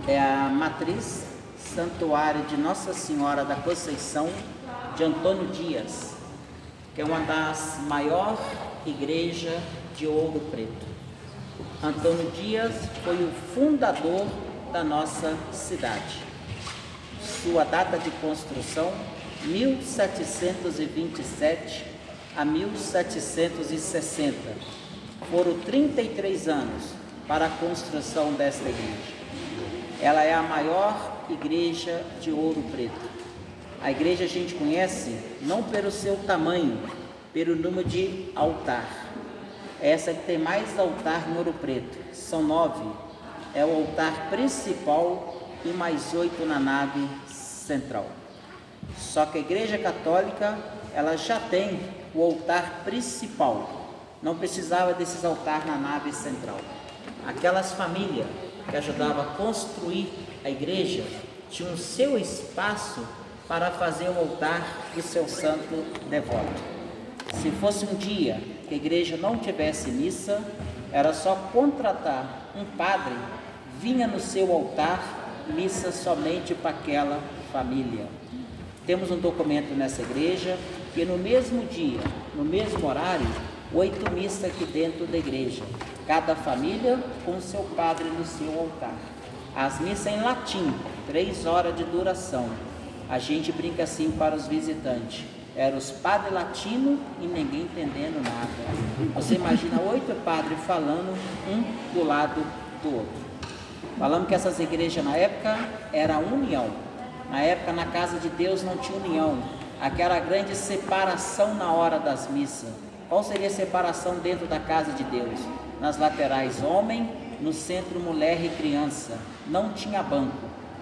é a matriz Santuário de Nossa Senhora da Conceição de Antônio Dias, que é uma das maiores igrejas de Ouro Preto. Antônio Dias foi o fundador da nossa cidade. Sua data de construção, 1727 a 1760. Foram 33 anos para a construção desta igreja. Ela é a maior igreja de Ouro Preto. A igreja a gente conhece não pelo seu tamanho, pelo número de altar. Essa que tem mais altar no Ouro Preto, são 9. É o altar principal e mais 8 na nave central. Só que a igreja católica, ela já tem o altar principal. Não precisava desses altares na nave central. Aquelas famílias que ajudavam a construir a igreja tinham o seu espaço para fazer o altar do seu santo devoto. Se fosse um dia que a igreja não tivesse missa, era só contratar um padre, vinha no seu altar, missa somente para aquela família. Temos um documento nessa igreja que no mesmo dia, no mesmo horário, 8 missas aqui dentro da igreja, cada família com seu padre no seu altar. As missas em latim, 3 horas de duração. A gente brinca assim para os visitantes. Eram os padres latinos e ninguém entendendo nada. Você imagina 8 padres falando um do lado do outro. Falamos que essas igrejas na época era união. Na época na casa de Deus não tinha união. Aquela grande separação na hora das missas. Qual seria a separação dentro da casa de Deus? Nas laterais homem, no centro mulher e criança. Não tinha banco.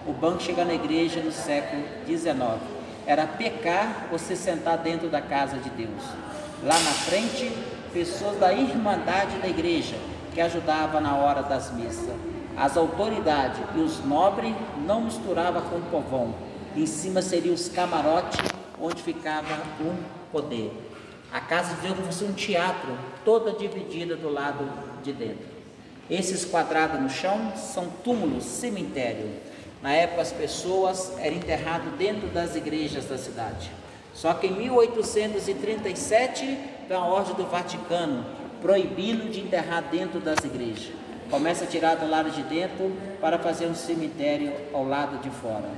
O banco chega na igreja no século XIX. Era pecar você sentar dentro da casa de Deus. Lá na frente, pessoas da irmandade da igreja que ajudavam na hora das missas. As autoridades e os nobres não misturavam com o povão. Em cima seriam os camarotes onde ficava o poder. A casa de Deus fosse um teatro, toda dividida do lado de dentro. Esses quadrados no chão são túmulos, cemitério. Na época as pessoas eram enterradas dentro das igrejas da cidade. Só que em 1837 veio a ordem do Vaticano proibindo de enterrar dentro das igrejas. Começa a tirar do lado de dentro para fazer um cemitério ao lado de fora.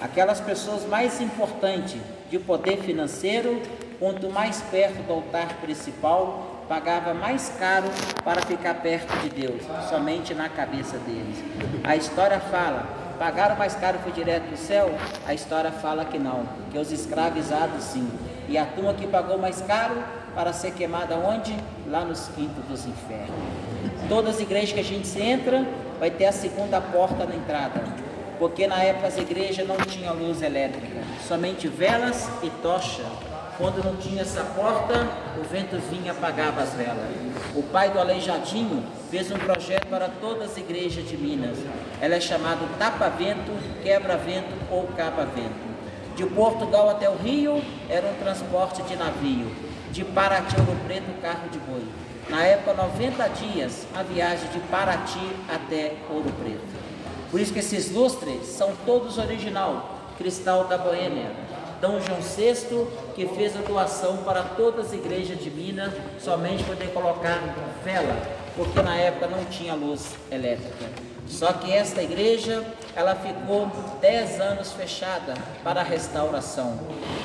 Aquelas pessoas mais importantes de poder financeiro, quanto mais perto do altar principal, pagava mais caro para ficar perto de Deus, somente na cabeça deles. A história fala, pagaram mais caro foi direto para o céu? A história fala que não, que os escravizados sim. E a turma que pagou mais caro para ser queimada onde? Lá nos quintos dos infernos. Todas as igrejas que a gente se entra, vai ter a segunda porta na entrada. Porque na época as igrejas não tinham luz elétrica, somente velas e tocha. Quando não tinha essa porta, o vento vinha e apagava as velas. O pai do Aleijadinho fez um projeto para todas as igrejas de Minas. Ela é chamada tapa-vento, quebra-vento ou capa-vento. De Portugal até o Rio, era um transporte de navio. De Paraty a Ouro Preto, carro de boi. Na época, 90 dias, a viagem de Paraty até Ouro Preto. Por isso que esses lustres são todos original, cristal da Boêmia. D. João VI, que fez a doação para todas as igrejas de Minas, somente poder colocar vela, porque na época não tinha luz elétrica. Só que esta igreja, ela ficou 10 anos fechada para a restauração,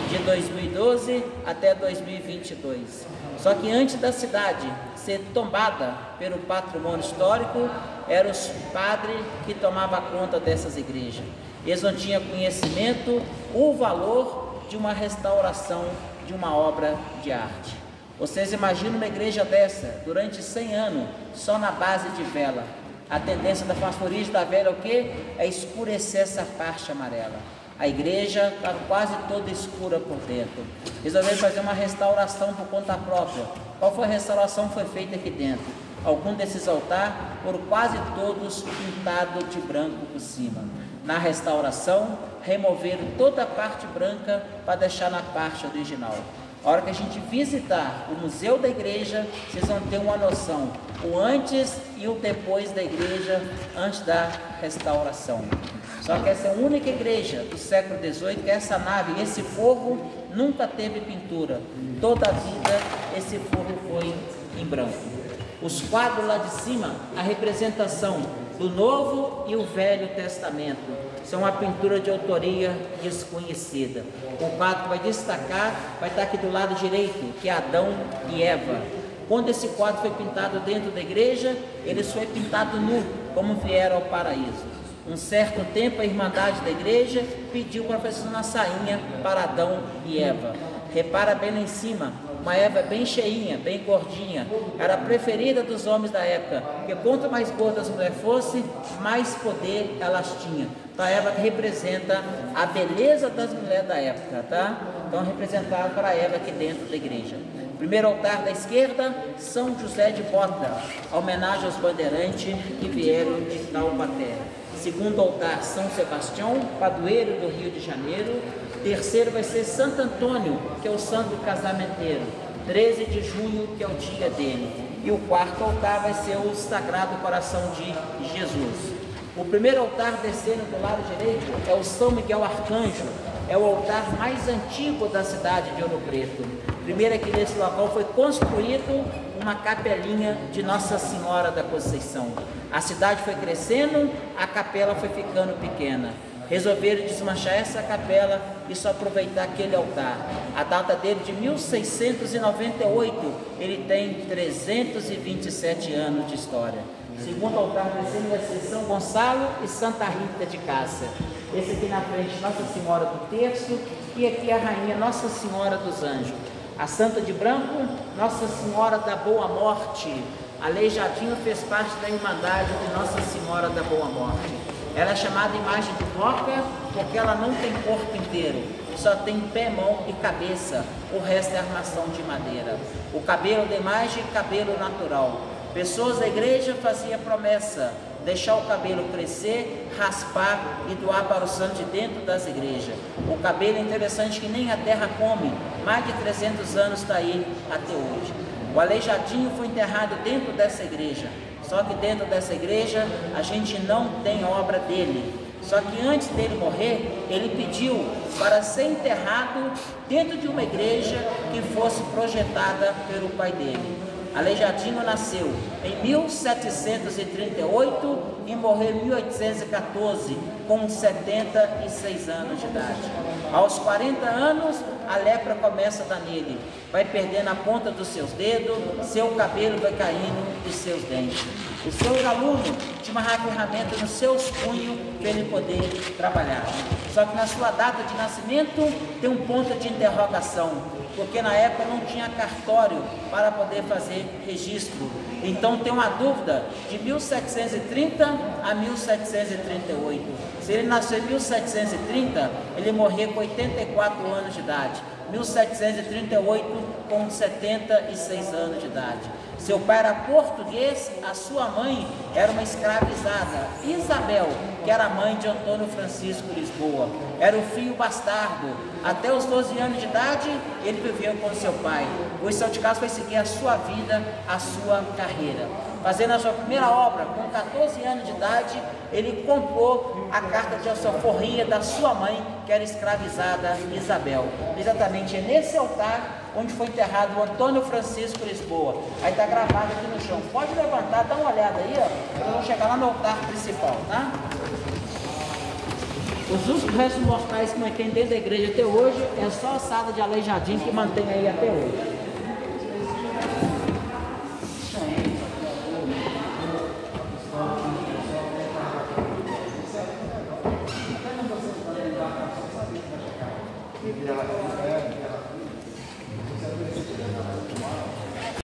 de 2012 até 2022. Só que antes da cidade ser tombada pelo patrimônio histórico, eram os padres que tomavam conta dessas igrejas. Eles não tinham conhecimento, o valor de uma restauração de uma obra de arte. Vocês imaginam uma igreja dessa, durante 100 anos, só na base de vela. A tendência da fosforite da vela é o quê? É escurecer essa parte amarela. A igreja estava quase toda escura por dentro. Resolveram fazer uma restauração por conta própria. Qual foi a restauração que foi feita aqui dentro? Alguns desses altares foram quase todos pintados de branco por cima. Na restauração, removeram toda a parte branca para deixar na parte original. A hora que a gente visitar o museu da igreja, vocês vão ter uma noção, o antes e o depois da igreja, antes da restauração. Só que essa é a única igreja do século XVIII que essa nave, esse forro, nunca teve pintura. Toda a vida esse forro foi em branco. Os quadros lá de cima, a representação do Novo e o Velho Testamento, são uma pintura de autoria desconhecida. O quadro que vai destacar vai estar aqui do lado direito, que é Adão e Eva. Quando esse quadro foi pintado dentro da igreja, ele foi pintado nu, como vieram ao paraíso. Um certo tempo a Irmandade da igreja pediu para fazer uma sainha para Adão e Eva. Repara bem lá em cima, uma Eva bem cheinha, bem gordinha, era a preferida dos homens da época, porque quanto mais gordas as mulheres fossem, mais poder elas tinham. Então a Eva representa a beleza das mulheres da época, tá? Então representado para a Eva aqui dentro da igreja. Primeiro altar da esquerda, São José de Bota, homenagem aos bandeirantes que vieram de Taubaté. Segundo altar, São Sebastião, padroeiro do Rio de Janeiro. Terceiro vai ser Santo Antônio, que é o santo casamenteiro, 13 de junho, que é o dia dele. E o quarto altar vai ser o Sagrado Coração de Jesus. O primeiro altar descendo do lado direito é o São Miguel Arcanjo, é o altar mais antigo da cidade de Ouro Preto. Primeiro aqui nesse local foi construído uma capelinha de Nossa Senhora da Conceição. A cidade foi crescendo, a capela foi ficando pequena. Resolveram desmanchar essa capela e só aproveitar aquele altar. A data dele de 1698, ele tem 327 anos de história. Segundo altar descendo vai ser São Gonçalo e Santa Rita de Cássia. Esse aqui na frente, Nossa Senhora do Terço, e aqui a Rainha Nossa Senhora dos Anjos. A Santa de Branco, Nossa Senhora da Boa Morte. Aleijadinho fez parte da Irmandade de Nossa Senhora da Boa Morte. Ela é chamada imagem de roca porque ela não tem corpo inteiro, só tem pé, mão e cabeça, o resto é armação de madeira. O cabelo da imagem é cabelo natural. Pessoas da igreja faziam promessa, deixar o cabelo crescer, raspar e doar para o santo de dentro das igrejas. O cabelo é interessante que nem a terra come, mais de 300 anos está aí até hoje. O Aleijadinho foi enterrado dentro dessa igreja, só que dentro dessa igreja a gente não tem obra dele. Só que antes dele morrer, ele pediu para ser enterrado dentro de uma igreja que fosse projetada pelo pai dele. Aleijadinho nasceu em 1738 e morreu em 1814, com 76 anos de idade. Aos 40 anos, a lepra começa a dar nele. Vai perdendo a ponta dos seus dedos, seu cabelo vai caindo e seus dentes. O seu aluno tinha uma ferramenta nos seus punhos para ele poder trabalhar. Só que na sua data de nascimento tem um ponto de interrogação, porque na época não tinha cartório para poder fazer registro. Então tem uma dúvida de 1730 a 1738. Se ele nasceu em 1730, ele morreu com 84 anos de idade. 1738 com 76 anos de idade. Seu pai era português, a sua mãe era uma escravizada, Isabel, que era mãe de Antônio Francisco Lisboa. Era o filho bastardo. Até os 12 anos de idade, ele viveu com seu pai. O São de Cássia foi seguir a sua vida, a sua carreira. Fazendo a sua primeira obra, com 14 anos de idade, ele comprou a carta de alforria da sua mãe, que era escravizada, Isabel. Exatamente é nesse altar onde foi enterrado o Antônio Francisco Lisboa. Aí está gravado aqui no chão. Pode levantar, dá uma olhada aí, ó. Nós vamos chegar lá no altar principal, tá? Os únicos restos mortais que não tem dentro da igreja até hoje é só a sala de Aleijadinho que mantém aí até hoje. Yeah.